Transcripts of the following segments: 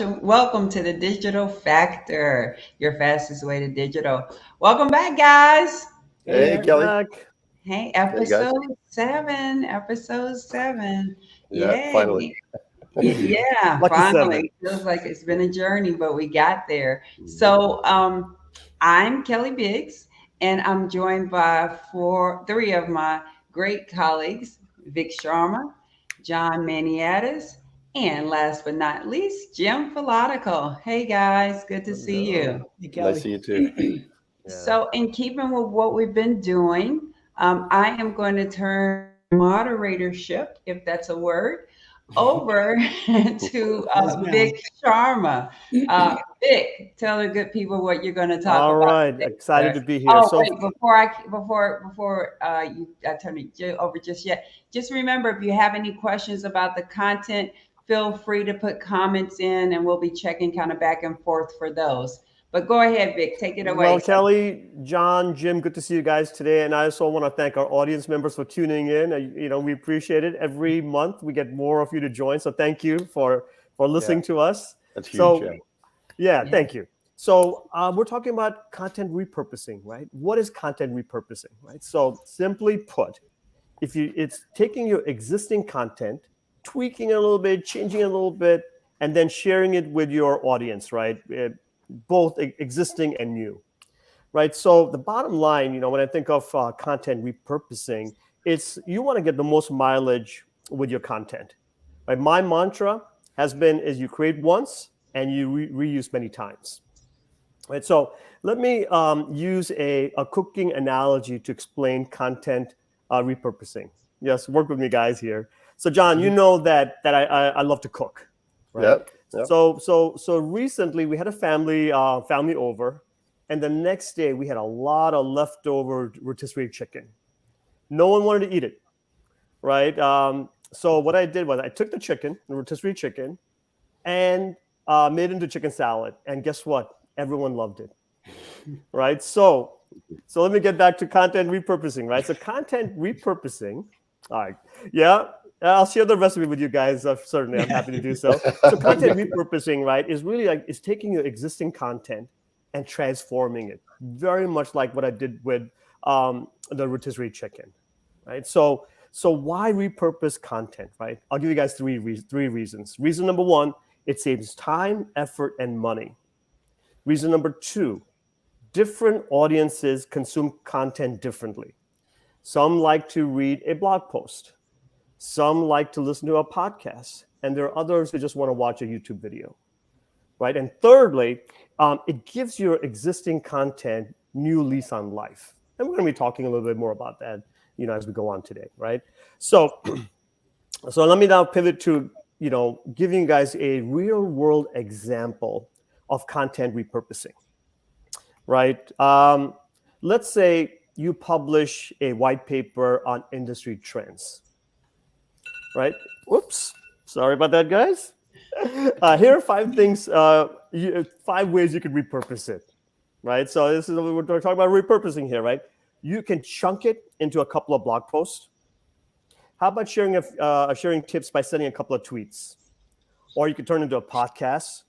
welcome to the Digital Factor, your fastest way to digital. Welcome back, guys. Hey Hey, there. Kelly. Back. Hey, Hey, guys. episode 7. Yeah, finally. Yay. Yeah, Lucky seven. finally. Feels like it's been a journey, but we got there. Mhm. So, I'm Kelly Biggs, and I'm joined by three of my great colleagues, Vic Sharma, John Maniatis, and last but not least, Jim Filatico. Hey guys, good to see Hello. you. Hey, Nice to Kelly. see you too. Yeah. So, in keeping with what we've been doing, I am going to turn moderatorship, if that's a word, over to Yes, Vic ma'am. Sharma. Vic, tell the good people what you're going to talk All about right. today, Excited sir. to be here. Oh, So, wait, before I turn it over just yet, just remember if you have any questions about the content, feel free to put comments in, and we'll be checking kind of back and forth for those. But go ahead, Vic, take it away. well, Kelly, John, Jim, good to see you guys today. And I also want to thank our audience members for tuning in. We appreciate it. Every month we get more of you to join. So thank you for Yeah, listening to us. that's huge. So, Yeah. yeah, Yeah. thank you. So we're talking about content repurposing, right? What is content repurposing, right? So simply put, it's taking your existing content, tweaking it a little bit, changing it a little bit, and then sharing it with your audience, right? Both existing and new, right? So the bottom line, when I think of content repurposing, it's you want to get the most mileage with your content, right? My mantra has been is you create once and you reuse many times, right? So let me use a cooking analogy to explain content repurposing. Yes, work with me, guys. Here. So, John, you Mhm. know that I love to cook, right? Yep. Yep. So recently we had a family over, and the next day we had a lot of leftover rotisserie chicken. No one wanted to eat it, right? So what I did was I took the rotisserie chicken, and made it into chicken salad. And guess what? Everyone loved it, right? So let me get back to content repurposing, right? So content repurposing, all right, yeah, I'll share the recipe with you guys. Certainly, I'm happy to do so. So content repurposing, right, is really like is taking your existing content and transforming it, very much like what I did with the rotisserie chicken, right? So why repurpose content, right? I'll give you guys three reasons. Reason number one, it saves time, effort, and money. Reason number two, different audiences consume content differently. Some like to read a blog post, some like to listen to a podcast, and there are others who just want to watch a YouTube video, right? And thirdly, it gives your existing content new lease on life. And we're going to be talking a little bit more about that, as we go on today, right? So, so let me now pivot to, giving you guys a real world example of content repurposing, right? Let's say you publish a white paper on industry trends, right? Whoops, sorry about that, guys. Here are five things, 5 ways you could repurpose it, right? So this is we're talking about repurposing here, right? You can chunk it into a couple of blog posts. How about sharing tips by sending a couple of tweets, or you can turn it into a podcast.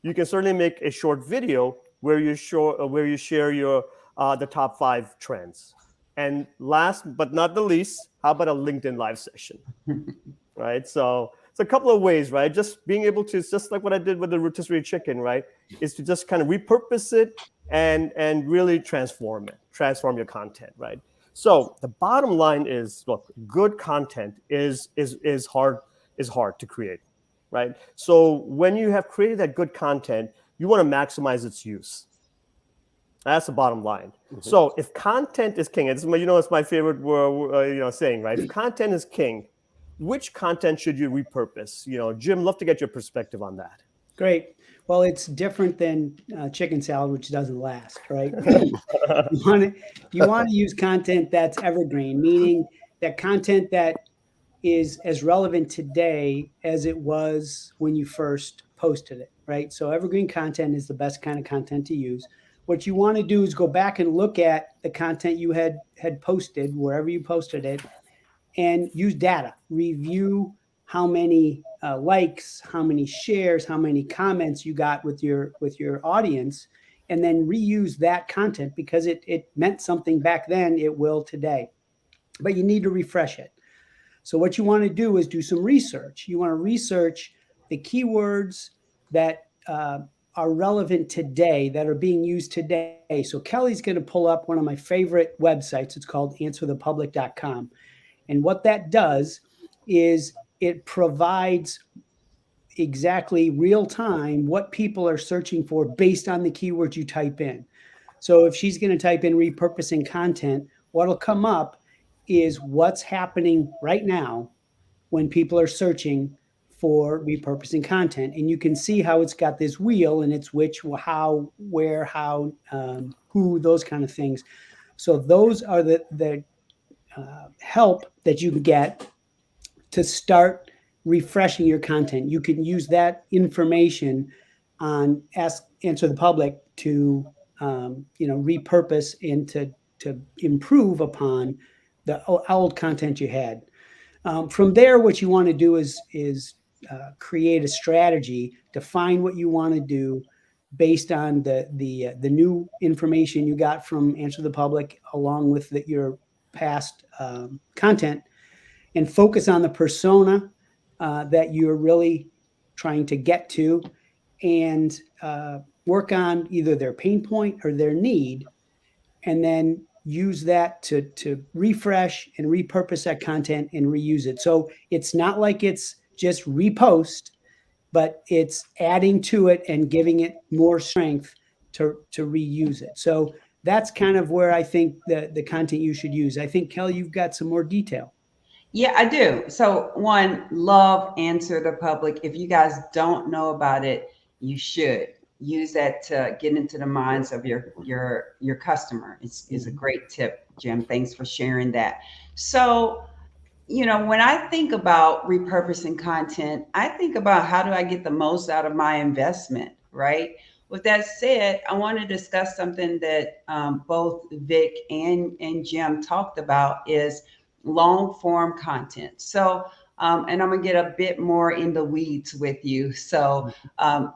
You can certainly make a short video where you share your the top 5 trends. And last but not the least, how about a LinkedIn live session, right? So it's a couple of ways, right? Just being able to, just like what I did with the rotisserie chicken, right, is to just kind of repurpose it and really transform your content, right? So the bottom line is, look, good content is hard to create, right? So when you have created that good content, you want to maximize its use. That's the bottom line. Mhm. So if content is king, it's my favorite saying, right? If content is king, which content should you repurpose? Jim, love to get your perspective on that. Great. Well, it's different than chicken salad, which doesn't last, right? You want to use content that's evergreen, meaning that content that is as relevant today as it was when you first posted it, right? So evergreen content is the best kind of content to use. What you want to do is go back and look at the content you had posted wherever you posted it and use data, review how many likes, how many shares, how many comments you got with your audience, and then reuse that content because it meant something back then. It will today, but you need to refresh it. So what you want to do is do some research. You want to research the keywords that are relevant today, that are being used today. So Kelly's going to pull up one of my favorite websites. It's called answerthepublic.com. And what that does is it provides exactly real time what people are searching for based on the keywords you type in. So if she's going to type in repurposing content, what'll come up is what's happening right now when people are searching for repurposing content. And you can see how it's got this wheel and it's which, how, where, how, who, those kind of things. So those are the help that you can get to start refreshing your content. You can use that information on Answer the Public to repurpose and to improve upon the old content you had. From there, what you want to do is create a strategy, define what you want to do based on the new information you got from Answer the Public, along with your past content, and focus on the persona that you're really trying to get to, and work on either their pain point or their need, and then use that to refresh and repurpose that content and reuse it. So it's not like it's just repost, but it's adding to it and giving it more strength to reuse it. So that's kind of where I think the content you should use. I think, Kelly, you've got some more detail. Yeah, I do. So one, love Answer the Public. If you guys don't know about it, you should use that to get into the minds of your customer. It's a great tip, Jim. Thanks for sharing that. So, when I think about repurposing content, I think about how do I get the most out of my investment, right? With that said, I want to discuss something that both Vic and Jim talked about is long form content. So, and I'm gonna get a bit more in the weeds with you. So,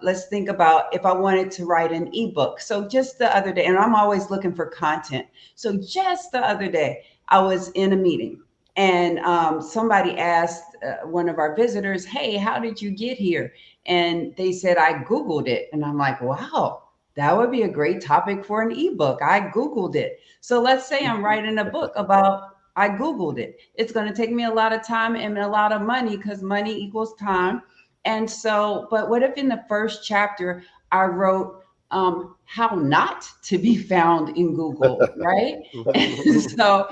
let's think about if I wanted to write an ebook. So, just the other day, and I'm always looking for content. So, just the other day, I was in a meeting and somebody asked one of our visitors, "Hey, how did you get here?" And they said, "I Googled it." And I'm like, wow, that would be a great topic for an ebook. I Googled it. So let's say I'm writing a book about I Googled it. It's going to take me a lot of time and a lot of money because money equals time. And so, but what if in the first chapter I wrote how not to be found in Google, right? And so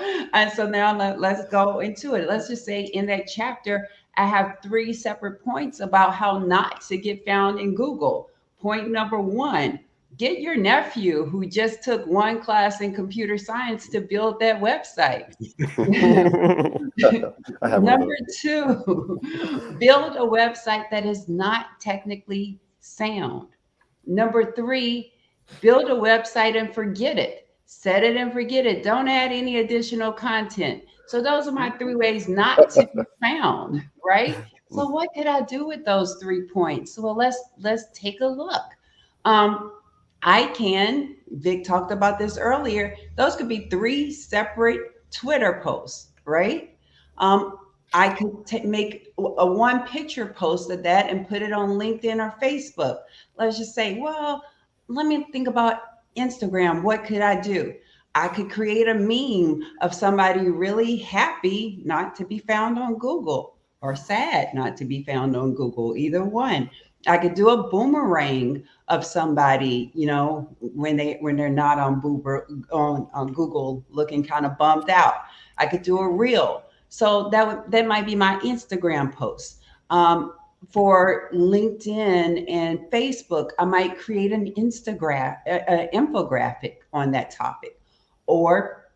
now let's go into it. Let's just say in that chapter, I have three separate points about how not to get found in Google. Point number one, get your nephew who just took one class in computer science to build that website. I have one of Number those. two, build a website that is not technically sound. Number three, build a website and forget it. Set it and forget it. Don't add any additional content. So those are my three ways not to be found, right? So what could I do with those 3 points? Well, let's take a look. Um, I can, Vic talked about this earlier. Those could be three separate Twitter posts, right? Um, I could make a one picture post of that and put it on LinkedIn or Facebook. Let's just say, well, let me think about Instagram. What could I do? I could create a meme of somebody really happy not to be found on Google or sad not to be found on Google, either one. I could do a boomerang of somebody, when they're not on on Google looking kind of bummed out. I could do a reel. So that might be my Instagram post. For LinkedIn and Facebook, I might create an Instagram infographic on that topic. Or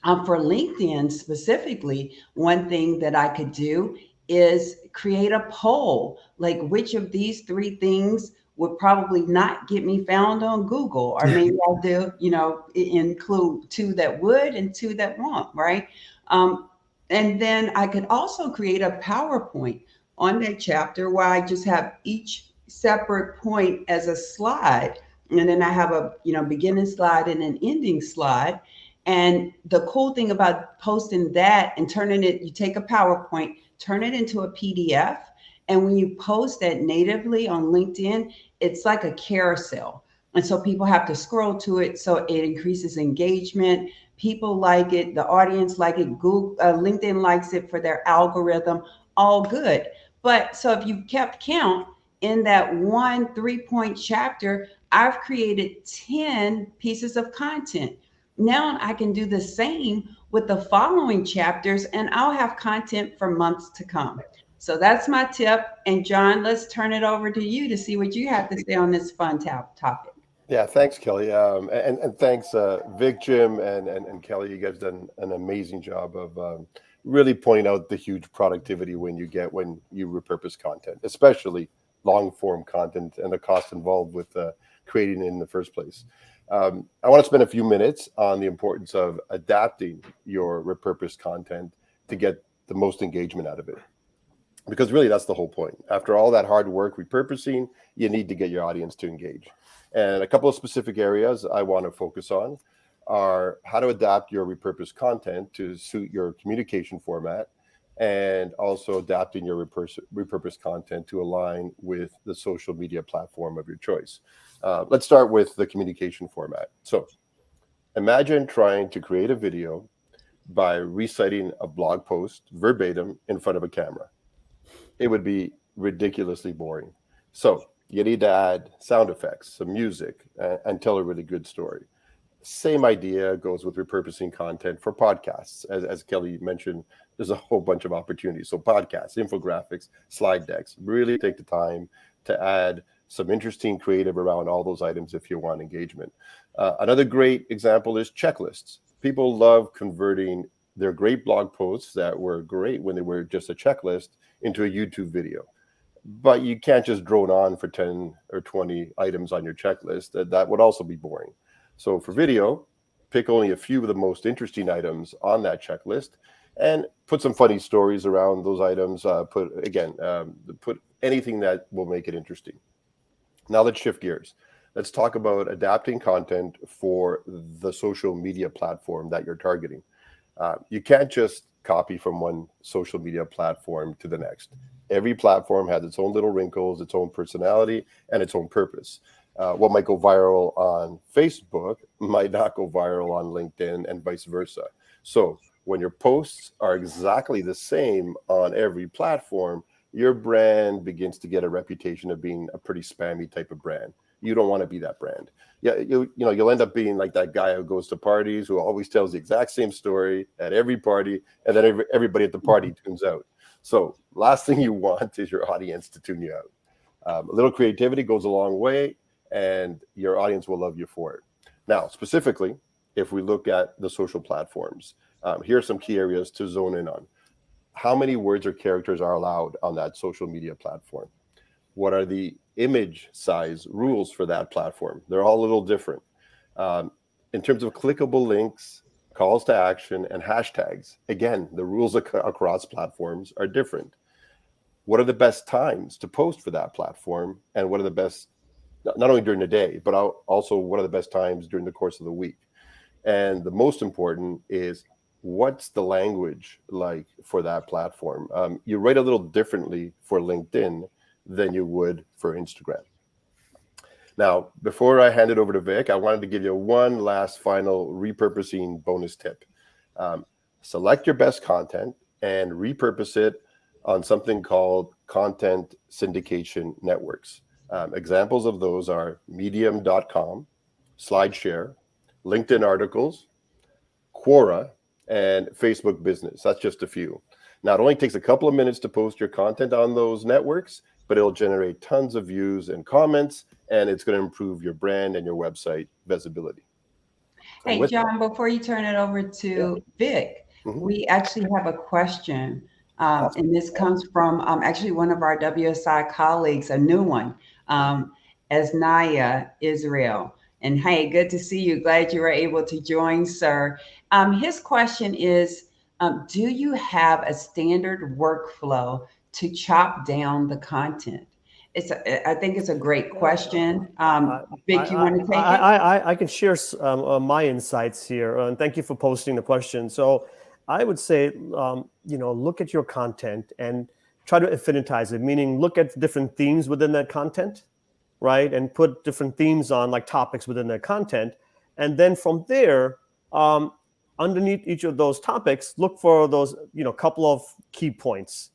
for LinkedIn specifically, one thing that I could do is create a poll, like which of these three things would probably not get me found on Google, or maybe I'll do, include two that would and two that won't, right? Um, and then I could also create a PowerPoint on that chapter where I just have each separate point as a slide. And then I have a beginning slide and an ending slide. And the cool thing about posting that and turning it, you take a PowerPoint, turn it into a PDF. And when you post that natively on LinkedIn, it's like a carousel. And so people have to scroll to it. So it increases engagement. People like it. The audience like it. Google, LinkedIn likes it for their algorithm. All good. But so if you kept count in that one 3 point chapter, I've created 10 pieces of content. Now I can do the same with the following chapters and I'll have content for months to come. So that's my tip. And John, let's turn it over to you to see what you have to say on this fun topic. Yeah, thanks, Kelly. And thanks, Vic, Jim, and Kelly. You guys done an amazing job of really pointing out the huge productivity when you repurpose content, especially long form content and the cost involved with creating it in the first place. I want to spend a few minutes on the importance of adapting your repurposed content to get the most engagement out of it. Because really, that's the whole point. After all that hard work repurposing, you need to get your audience to engage. And a couple of specific areas I want to focus on are how to adapt your repurposed content to suit your communication format, and also adapting your repurposed content to align with the social media platform of your choice. Let's start with the communication format. So imagine trying to create a video by reciting a blog post verbatim in front of a camera. It would be ridiculously boring. So you need to add sound effects, some music, and tell a really good story. Same idea goes with repurposing content for podcasts. As Kelly mentioned, there's a whole bunch of opportunities. So podcasts, infographics, slide decks, really take the time to add some interesting creative around all those items if you want engagement. Another great example is checklists. People love converting their great blog posts that were great when they were just a checklist into a YouTube video. But you can't just drone on for 10 or 20 items on your checklist. That would also be boring. So for video, pick only a few of the most interesting items on that checklist and put some funny stories around those items. Put anything that will make it interesting. Now let's shift gears. Let's talk about adapting content for the social media platform that you're targeting. You can't just copy from one social media platform to the next. Every platform has its own little wrinkles, its own personality, and its own purpose. What might go viral on Facebook might not go viral on LinkedIn, and vice versa. So when your posts are exactly the same on every platform, your brand begins to get a reputation of being a pretty spammy type of brand. You don't want to be that brand. Yeah, you'll end up being like that guy who goes to parties, who always tells the exact same story at every party, and then everybody at the party tunes out. So last thing you want is your audience to tune you out. A little creativity goes a long way, and your audience will love you for it. Now, specifically, if we look at the social platforms, here are some key areas to zone in on. How many words or characters are allowed on that social media platform? What are the image size rules for that platform? They're all a little different. In terms of clickable links, calls to action, and hashtags, again, the rules across platforms are different. What are the best times to post for that platform? And what are the best, not only during the day, but also what are the best times during the course of the week? And the most important is, what's the language like for that platform? You write a little differently for LinkedIn than you would for Instagram. Now, before I hand it over to Vic, I wanted to give you one last final repurposing bonus tip. Select your best content and repurpose it on something called content syndication networks. Examples of those are medium.com, SlideShare, LinkedIn articles, Quora, and Facebook Business. That's just a few. Now, it only takes a couple of minutes to post your content on those networks, but it'll generate tons of views and comments, and it's going to improve your brand and your website visibility. Hey, John, before you turn it over to Vic, we actually have a question. And this comes from actually one of our WSI colleagues, a new one, Asnaya Israel. And hey, good to see you. Glad you were able to join, sir. His question is, do you have a standard workflow to chop down the content? I think it's a great Yeah, question. I, Vic, you want to take it? I can share my insights here, and thank you for posting the question. So I would say, look at your content and try to affinitize it, meaning look at different themes within that content, right? And put different themes on, like topics within that content. And then from there, um, underneath each of those topics, look for those, couple of key points.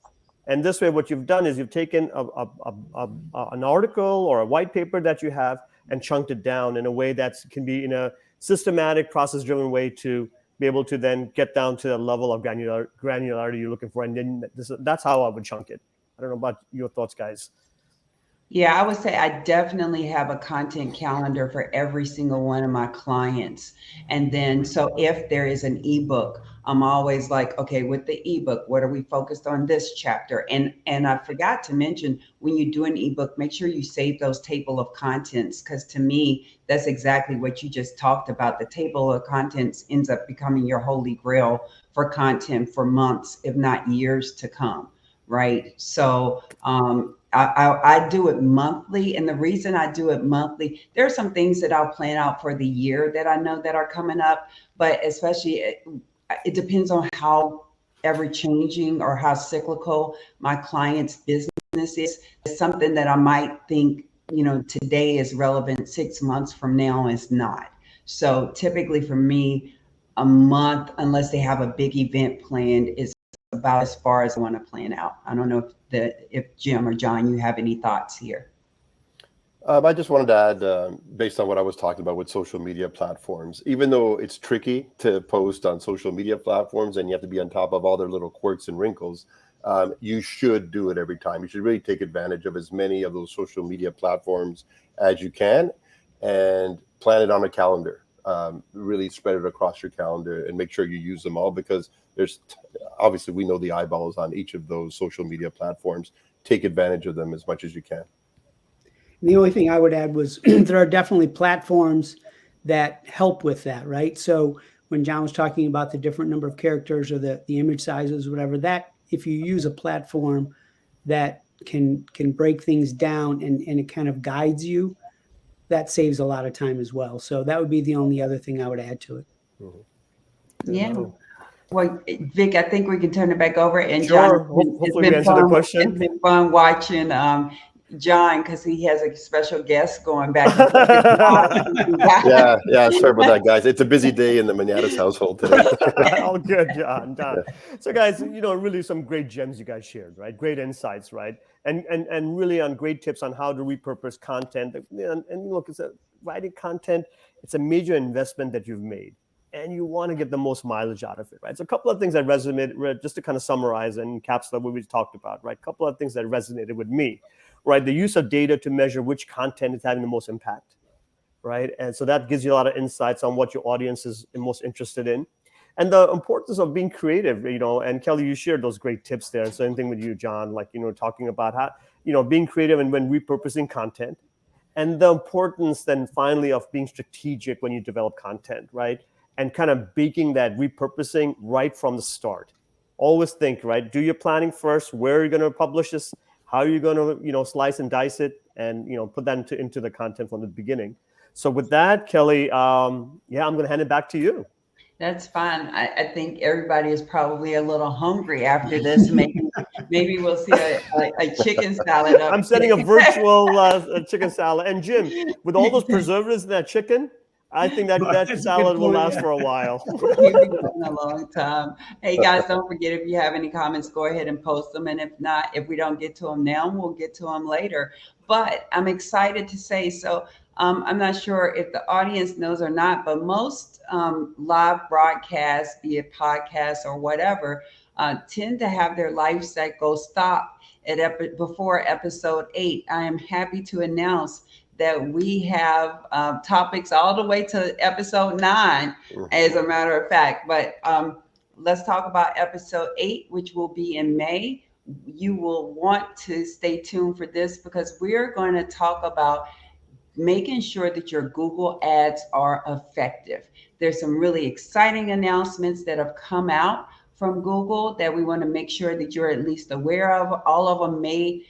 And this way, what you've done is you've taken an article or a white paper that you have and chunked it down in a way that can be in a systematic, process-driven way to be able to then get down to the level of granularity you're looking for. And then that's how I would chunk it. I don't know about your thoughts, guys. Yeah, I would say I definitely have a content calendar for every single one of my clients. And then, so if there is an ebook, I'm always like, okay, with the ebook, what are we focused on this chapter? And I forgot to mention, when you do an ebook, make sure you save those table of contents, because to me, that's exactly what you just talked about. The table of contents ends up becoming your holy grail for content for months, if not years to come, right? So I do it monthly. And the reason I do it monthly, there are some things that I'll plan out for the year that I know that are coming up, but especially it depends on how ever changing or how cyclical my client's business is. It's something that I might think, today is relevant, 6 months from now is not. So typically for me, a month, unless they have a big event planned, is about as far as I want to plan out. I don't know if Jim or John, you have any thoughts here. I just wanted to add, based on what I was talking about with social media platforms, even though it's tricky to post on social media platforms and you have to be on top of all their little quirks and wrinkles, you should do it every time. You should really take advantage of as many of those social media platforms as you can and plan it on a calendar. Really spread it across your calendar and make sure you use them all, because there's obviously, we know the eyeballs on each of those social media platforms. Take advantage of them as much as you can. And the only thing I would add was there are definitely platforms that help with that, right? So when John was talking about the different number of characters or the image sizes, whatever, that if you use a platform that can break things down and it kind of guides you, that saves a lot of time as well. So that would be the only other thing I would add to it. Yeah. Well, Vic, I think we can turn it back over. And John, Sure. Hopefully we answered the question. It's been fun watching John, because he has a special guest going back and forth. Yeah. Sorry about that, guys. It's a busy day in the Maniatis household today. All good, John. So, guys, really some great gems you guys shared, right? Great insights, right? And really on great tips on how to repurpose content. And look, writing content. It's a major investment that you've made, and you want to get the most mileage out of it, right? So a couple of things that resonated, just to kind of summarize and encapsulate what we talked about, right? A couple of things that resonated with me, right? The use of data to measure which content is having the most impact, right? And so that gives you a lot of insights on what your audience is most interested in. And the importance of being creative, and Kelly, you shared those great tips there. Same thing with you, John, like, talking about how, being creative and when repurposing content. And the importance then finally of being strategic when you develop content, right? And kind of baking that repurposing right from the start. Always think, right? Do your planning first. Where are you going to publish this? How are you going to, slice and dice it, and put that into the content from the beginning. So with that, Kelly, I'm going to hand it back to you. That's fine. I think everybody is probably a little hungry after this. Maybe we'll see a chicken salad up. I'm setting a virtual chicken salad. And Jim, with all those preservatives in that chicken, I think that salad will last for a while. You've been going a long time. Hey guys, don't forget, if you have any comments, go ahead and post them. And if not, if we don't get to them now, we'll get to them later. But I'm excited to say, so I'm not sure if the audience knows or not, but most live broadcasts, be it podcasts or whatever, tend to have their life cycle stop before episode 8. I am happy to announce that we have topics all the way to episode 9, as a matter of fact. But let's talk about episode 8, which will be in May. You will want to stay tuned for this, because we're going to talk about making sure that your Google ads are effective. There's some really exciting announcements that have come out from Google that we want to make sure that you're at least aware of. All of them may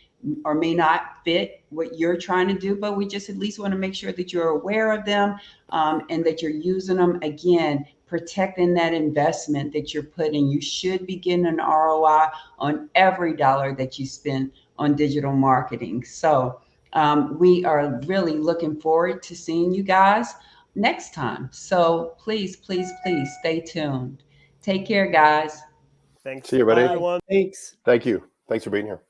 or may not fit what you're trying to do, but we just at least want to make sure that you're aware of them, and that you're using them. Again, protecting that investment that you're putting. You should be getting an ROI on every dollar that you spend on digital marketing. So we are really looking forward to seeing you guys next time. So please, please, please stay tuned. Take care, guys. Thanks. See you, Bye, buddy. Bye. everyone. Thanks. Thank you. Thanks for being here.